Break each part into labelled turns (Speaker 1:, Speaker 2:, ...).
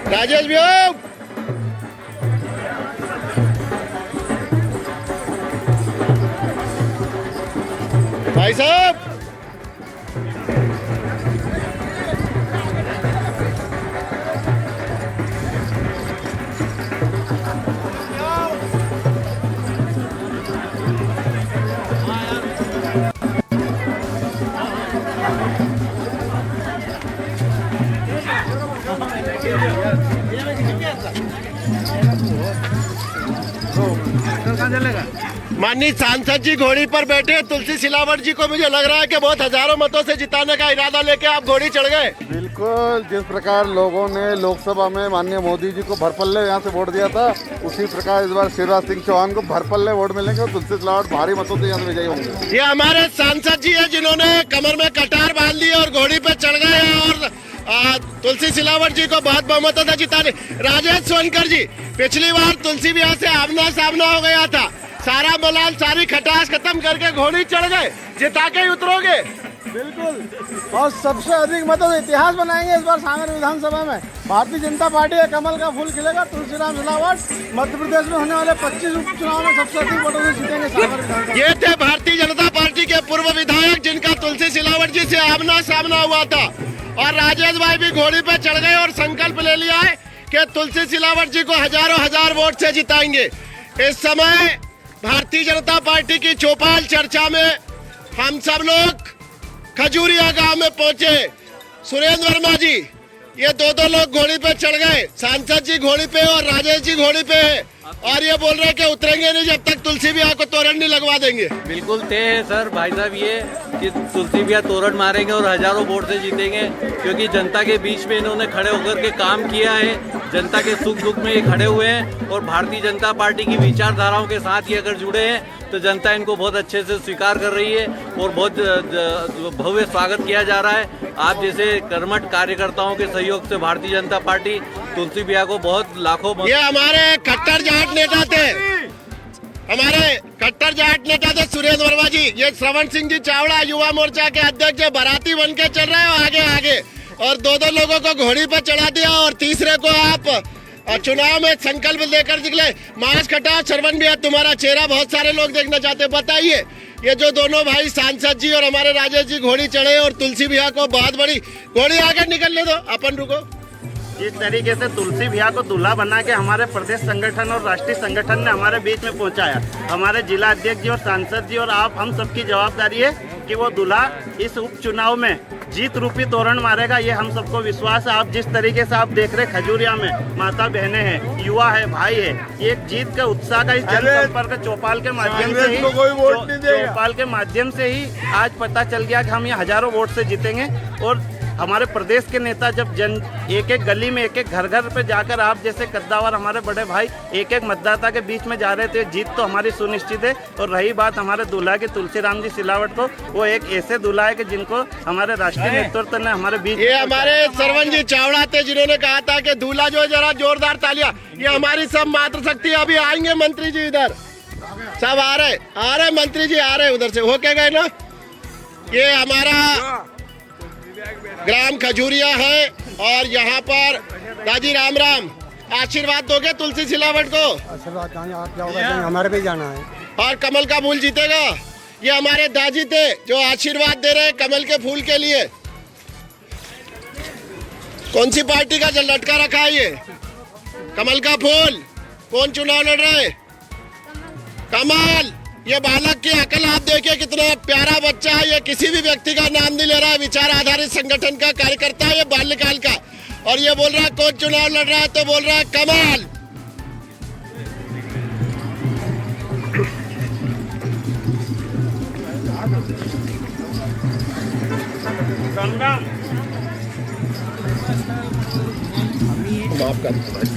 Speaker 1: राजेश भैया भाई साहब माननीय सांसद जी घोड़ी पर बैठे तुलसी सिलावट जी को मुझे लग रहा है कि बहुत हजारों मतों से जिताने का इरादा लेके आप घोड़ी चढ़ गए।
Speaker 2: बिल्कुल, जिस प्रकार लोगों ने लोकसभा में माननीय मोदी जी को भरपल्ले यहाँ से वोट दिया था, उसी प्रकार इस बार शिवराज सिंह चौहान को भरपल्ले वोट मिलेंगे और तुलसी सिलावट भारी मतों से यहाँ से विजयी होंगे।
Speaker 1: ये हमारे सांसद जी है जिन्होंने कमर में कटार बांध ली और घोड़ी पे चढ़ गए और तुलसी सिलावट जी को बहुत बहुमतों से जिताने। राजेश सोनकर जी, पिछली बार तुलसी भी यहाँ से आमना सामना हो गया था, सारा मलाल सारी खटास खत्म करके घोड़ी चढ़ गए, जिता के ही उतरोगे।
Speaker 3: बिल्कुल, और सबसे अधिक मतों से इतिहास बनाएंगे इस बार सागर विधानसभा में। भारतीय जनता पार्टी का कमल का फूल खिलेगा। तुलसीराम सिलावट मध्य प्रदेश में होने वाले 25 उपचुनाव में सबसे अधिक वोटों से जीतेंगे सागर विधानसभा।
Speaker 1: ये थे भारतीय जनता पार्टी के पूर्व विधायक जिनका तुलसी सिलावट जी से आमना सामना हुआ था, और राजेश भाई भी घोड़ी पे चढ़ गए और संकल्प ले लिया है कि तुलसी सिलावट जी को हजारों हजार वोट से जिताएंगे। इस समय भारतीय जनता पार्टी की चौपाल चर्चा में हम सब लोग खजूरिया गांव में पहुंचे। सुरेंद्र वर्मा जी, ये दो लोग घोड़ी पे चढ़ गए, सांसद जी घोड़ी पे और राजेश जी घोड़ी पे है, और ये बोल रहे हैं कि उतरेंगे नहीं जब तक तुलसी भैया को तोरण नहीं लगवा देंगे।
Speaker 4: बिल्कुल तय है सर भाई साहब ये कि तुलसी भैया तोरण मारेंगे और हजारों वोट से जीतेंगे, क्योंकि जनता के बीच में इन्होंने खड़े होकर के काम किया है, जनता के सुख दुख में ये खड़े हुए हैं और भारतीय जनता पार्टी की विचारधाराओं के साथ ये अगर जुड़े हैं तो जनता इनको बहुत अच्छे से स्वीकार कर रही है और बहुत भव्य स्वागत किया जा रहा है। आप जैसे कर्मठ कार्यकर्ताओं के सहयोग से भारतीय जनता पार्टी तुलसी भैया को बहुत लाखों।
Speaker 1: ये हमारे कट्टर जाट नेता थे, हमारे कट्टर जाट नेता थे सुरेंद्र वर्मा जी। ये श्रवण सिंह जी चावड़ा युवा मोर्चा के अध्यक्ष बाराती बन के चल रहे हैं आगे आगे, और दो लोगों को घोड़ी पर चढ़ा दिया और तीसरे को आप चुनाव में संकल्प लेकर निकले। मास्क हटाओ श्रवण भैया, तुम्हारा चेहरा बहुत सारे लोग देखना चाहते। बताइए, ये जो दोनों भाई सांसद जी और हमारे राजेश जी घोड़ी चढ़े और तुलसी भैया को बहुत बड़ी घोड़ी आगे निकलने दो, अपन रुको।
Speaker 5: जिस तरीके से तुलसी भैया को दूल्हा बना के हमारे प्रदेश संगठन और राष्ट्रीय संगठन ने हमारे बीच में पहुंचाया, हमारे जिला अध्यक्ष जी और सांसद जी और आप हम सबकी जवाबदारी है कि वो दूल्हा इस उपचुनाव में जीत रूपी तोरण मारेगा। ये हम सबको विश्वास है। आप जिस तरीके से आप देख रहे खजूरिया में माता बहनें हैं, युवा है, भाई है, ये जीत का उत्साह का इस जनसंपर्क चौपाल के माध्यम से ही चौपाल के माध्यम से ही आज पता चल गया कि हम ये हजारों वोट से जीतेंगे। और हमारे प्रदेश के नेता जब एक एक गली में एक एक घर घर पे जाकर आप जैसे कद्दावर हमारे बड़े भाई एक एक मतदाता के बीच में जा रहे थे, जीत तो हमारी सुनिश्चित है। और रही बात हमारे दूल्हा की तुलसीराम जी सिलावट को, वो एक ऐसे दूल्हा है कि जिनको हमारे राष्ट्रीय नेतृत्व ने हमारे बीच।
Speaker 1: ये हमारे श्रवण जी चावड़ा थे जिन्होंने कहा था कि दूल्हा जो जरा जोरदार तालियां, ये हमारी सब मातृशक्ति। अभी आएंगे मंत्री जी, इधर सब आ रहे मंत्री जी आ रहे उधर से होके गए ना। ये हमारा ग्राम खजूरिया है और यहाँ पर दादी राम राम, आशीर्वाद दोगे तुलसी सिलावट को?
Speaker 3: आशीर्वाद आप जाओगे, हमारे भी जाना है
Speaker 1: और कमल का फूल जीतेगा। ये हमारे दादी थे जो आशीर्वाद दे रहे हैं कमल के फूल के लिए। कौन सी पार्टी का लटका रखा है ये कमल का फूल? कौन चुनाव लड़ रहा है? कमल। ये बालक की अकल आप देखिए, कितना प्यारा बच्चा है। ये किसी भी व्यक्ति का नाम नहीं ले रहा है, विचार आधारित संगठन का कार्यकर्ता है, ये बाल्यकाल का, और ये बोल रहा है कौन चुनाव लड़ रहा है तो बोल रहा है कमाल।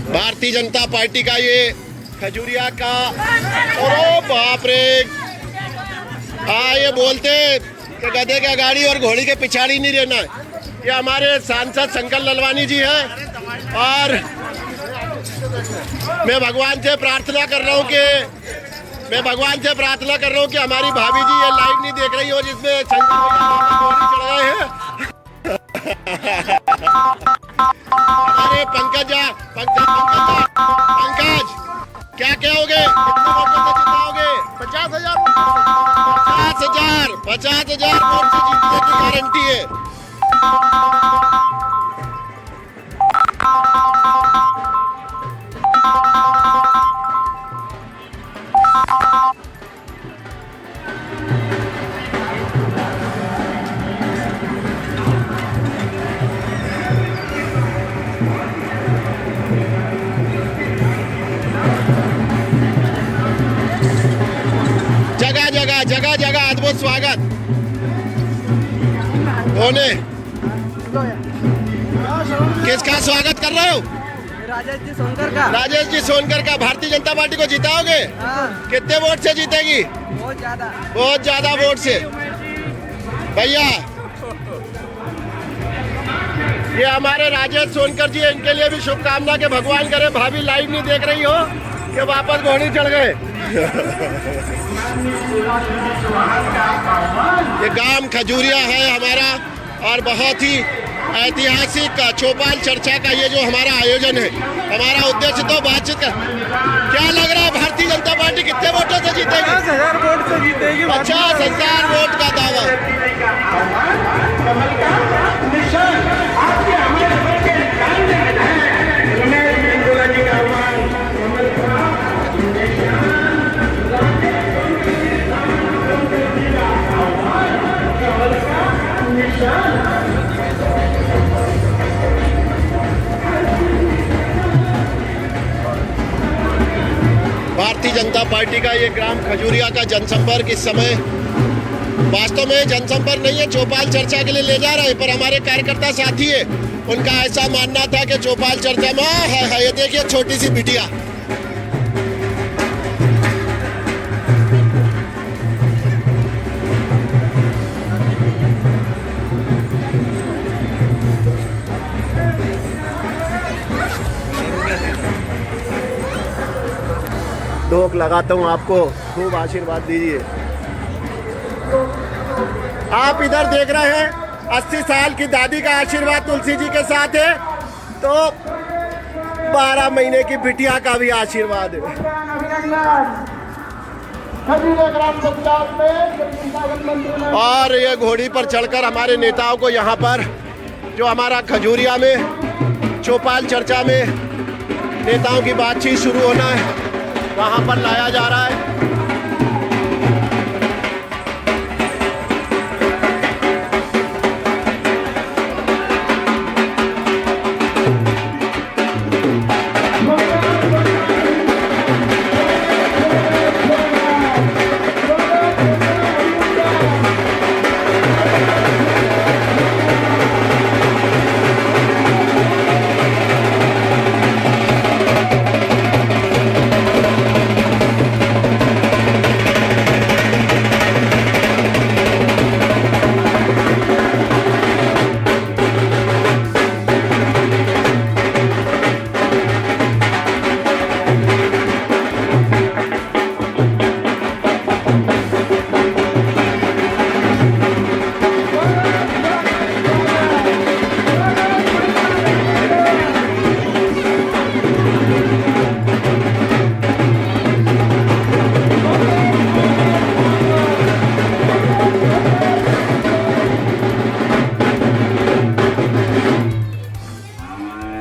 Speaker 1: भारतीय जनता पार्टी का ये खजूरिया का, ओ बाप रे, ये बोलते कि गधे के गाड़ी और घोड़ी के पिछाड़ी नहीं रहना है। ये हमारे सांसद शंकर ललवानी जी हैं, और मैं भगवान से प्रार्थना कर रहा हूँ कि हमारी भाभी जी ये लाइव नहीं देख रही हो जिसमें शंकर घोड़ी चढ़ गए हैं। अरे पंकज क्या कहोगे, कितने वोटों से जिताओगे? 50,000 वोट से जीतने की गारंटी है। जगह अद्भुत स्वागत होने। किसका स्वागत कर रहे हो?
Speaker 6: राजेश जी सोनकर का।
Speaker 1: भारतीय जनता पार्टी को जिताओगे? कितने वोट से जीतेगी? बहुत ज्यादा वोट से। भैया ये हमारे राजेश सोनकर जी, इनके लिए भी शुभकामना के भगवान करे भाभी लाइव नहीं देख रही हो कि वापस घोड़ी चढ़ गए। ये गांव खजूरिया है हमारा, और बहुत ही ऐतिहासिक चौपाल चर्चा का ये जो हमारा आयोजन है, हमारा उद्देश्य तो बातचीत का। क्या लग रहा है भारतीय जनता पार्टी कितने वोटों से जीतेगी?
Speaker 6: 50,000 वोट से जीतेगी।
Speaker 1: 50,000 वोट का दावा। भारतीय जनता पार्टी का ये ग्राम खजूरिया का जनसंपर्क इस समय वास्तव में जनसंपर्क नहीं है, चौपाल चर्चा के लिए ले जा रहे हैं, पर हमारे कार्यकर्ता साथी है, उनका ऐसा मानना था कि चौपाल चर्चा में है। ये देखिए छोटी सी बिटिया, ढोक लगाता हूँ, आपको खूब आशीर्वाद दीजिए। आप इधर देख रहे हैं 80 साल की दादी का आशीर्वाद तुलसी जी के साथ है, तो 12 महीने की बिटिया का भी आशीर्वाद है। और ये घोड़ी पर चढ़कर हमारे नेताओं को यहाँ पर जो हमारा खजूरिया में चौपाल चर्चा में नेताओं की बातचीत शुरू होना है, वहाँ पर लाया जा रहा है।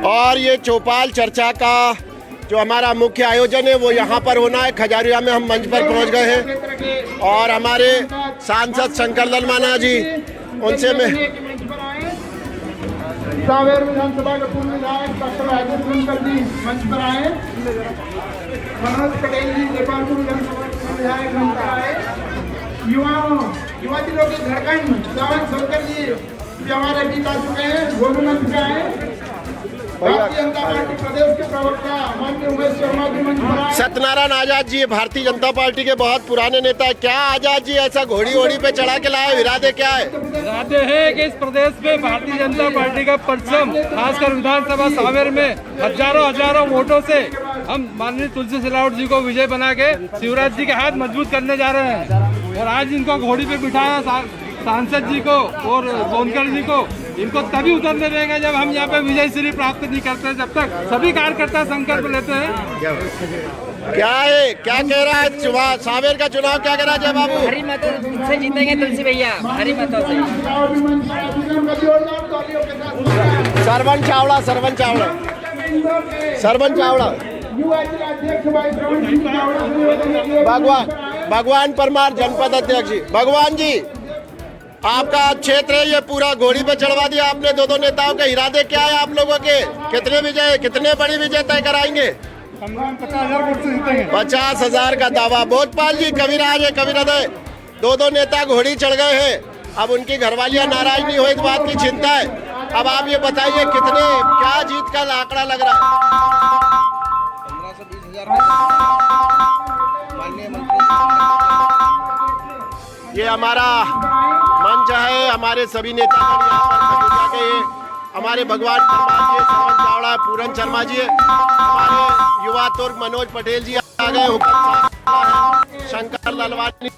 Speaker 1: और ये चौपाल चर्चा का जो हमारा मुख्य आयोजन है वो यहाँ पर होना है। खजूरिया में हम मंच पर पहुँच गए हैं और हमारे सांसद शंकर ललवानी जी, उनसे मैं
Speaker 3: सांवेर विधानसभा के पूर्व विधायक डॉक्टर राजेश सोनकर जी मंच पर आए। मनोज पटेल जी नेपालपुर विधानसभा के पूर्व विधायक मंच पर आए। युवा दिलों की धड़कन सावन सोनकर जी भी हमारे बीच आ चुके हैं, गोलू मंच पे आए। भारतीय जनता पार्टी प्रदेश के प्रवक्ता माननीय उमेश शर्मा जी मंच पर आए।
Speaker 1: सत्यनारायण आजाद जी भारतीय जनता पार्टी के बहुत पुराने नेता है। क्या आजाद जी ऐसा घोड़ी वोड़ी पे चढ़ा के लाए, इरादे क्या है?
Speaker 6: इरादे है कि इस प्रदेश में भारतीय जनता पार्टी का परचम खासकर विधानसभा सांवेर में हजारों वोटों से हम माननीय तुलसी सिलावट जी को विजय बना के शिवराज जी के हाथ मजबूत करने जा रहे हैं। और आज इनको घोड़ी पे बिठाया सांसद जी को और सोनकर जी को, इनको तभी उतरने देंगे जब हम यहाँ पे विजय श्री प्राप्त नहीं करते। जब तक सभी कार्यकर्ता संकल्प लेते हैं।
Speaker 1: क्या है, क्या कह रहा है सांवेर का चुनाव, क्या कह रहा है जय बाबू?
Speaker 7: भारी मतों से जीतेंगे तुलसी भैया, भारी मतों से।
Speaker 1: सरवन चावड़ा भगवान परमार जनपद अध्यक्ष जी। भगवान जी, आपका क्षेत्र है ये पूरा, घोड़ी पे चढ़वा दिया आपने दो नेताओं के। इरादे क्या है आप लोगों के? कितने बड़ी विजय तय कराएंगे? 50,000 का दावा। भोजपाल जी, कविराज है, कविहृदय, दो नेता घोड़ी चढ़ गए हैं। अब उनकी घरवालियां नाराज नहीं हो, इस बात की चिंता है। अब आप ये बताइए क्या जीत का आंकड़ा लग रहा है?
Speaker 8: 15 से 20,000 माननीय मंत्री।
Speaker 1: ये हमारा मंच है, हमारे सभी नेतागण यहाँ पर खजूरिया के ये हमारे भगवान परमार जी, सरवन चावड़ा, पूरन शर्मा जी, हमारे युवा तुर्क मनोज पटेल जी आ गए, हुक्म साहब है, शंकर ललवानी जी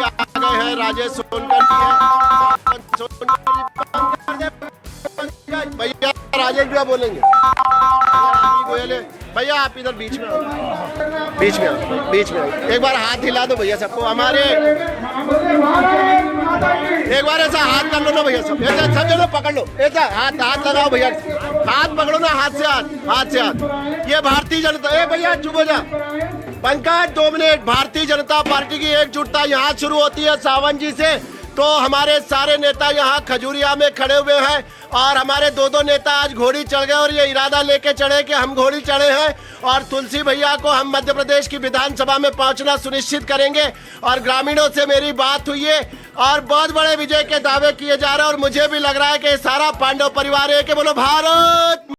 Speaker 1: आ गए हैं, राजेश सोनकर जी है, भैया राजेश भैया बोलेंगे। भैया आप इधर बीच में एक बार हाथ हिला दो भैया सबको। हमारे एक बार ऐसा हाथ कर लो ना भैया, सब ऐसा सब जगह पकड़ लो, ऐसा हाथ लगाओ भैया, हाथ पकड़ो ना, हाथ से हाथ। ये भारतीय जनता, भैया चुप हो जा पंकज, 2 मिनट। भारतीय जनता पार्टी की एकजुटता यहाँ शुरू होती है सावन जी से। तो हमारे सारे नेता यहाँ खजूरिया में खड़े हुए हैं और हमारे दो नेता आज घोड़ी चढ़ गए और ये इरादा लेके चढ़े कि हम घोड़ी चढ़े हैं और तुलसी भैया को हम मध्य प्रदेश की विधानसभा में पहुंचना सुनिश्चित करेंगे। और ग्रामीणों से मेरी बात हुई है और बहुत बड़े विजय के दावे किए जा रहे हैं और मुझे भी लग रहा है कि सारा पांडव परिवार है कि बोलो भारत।